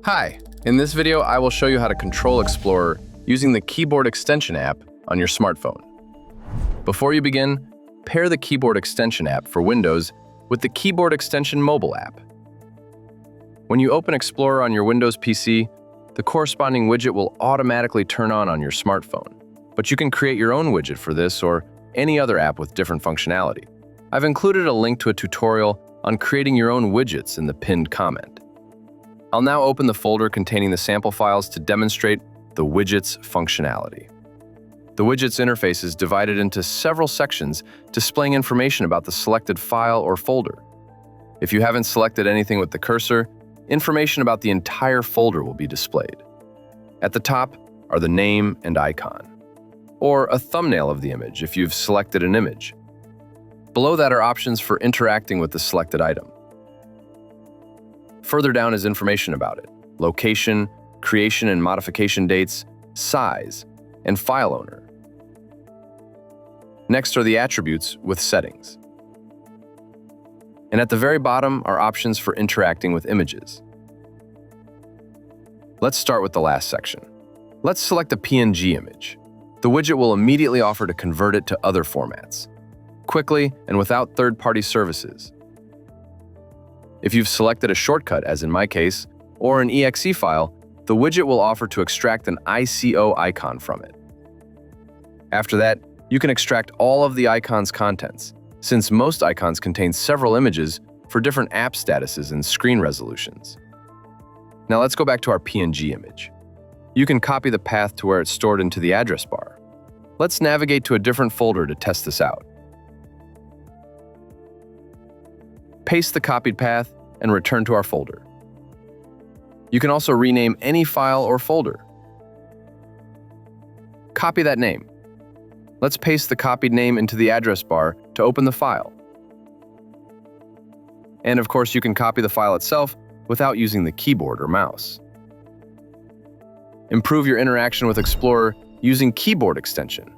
Hi, in this video I will show you how to control Explorer using the Keyboard Extension app on your smartphone. Before you begin, pair the Keyboard Extension app for Windows with the Keyboard Extension mobile app. When you open Explorer on your Windows PC, the corresponding widget will automatically turn on your smartphone, but you can create your own widget for this or any other app with different functionality. I've included a link to a tutorial on creating your own widgets in the pinned comment. I'll now open the folder containing the sample files to demonstrate the widgets functionality. The widgets interface is divided into several sections displaying information about the selected file or folder. If you haven't selected anything with the cursor, information about the entire folder will be displayed. At the top are the name and icon, or a thumbnail of the image if you've selected an image. Below that are options for interacting with the selected item. Further down is information about it: location, creation and modification dates, size, and file owner. Next are the attributes with settings. And at the very bottom are options for interacting with images. Let's start with the last section. Let's select a PNG image. The widget will immediately offer to convert it to other formats, quickly and without third-party services. If you've selected a shortcut, as in my case, or an exe file, the widget will offer to extract an ICO icon from it. After that, you can extract all of the icon's contents, since most icons contain several images for different app statuses and screen resolutions. Now let's go back to our PNG image. You can copy the path to where it's stored into the address bar. Let's navigate to a different folder to test this out. Paste the copied path and return to our folder. You can also rename any file or folder. Copy that name. Let's paste the copied name into the address bar to open the file. And of course, you can copy the file itself without using the keyboard or mouse. Improve your interaction with Explorer using Keyboard Extension.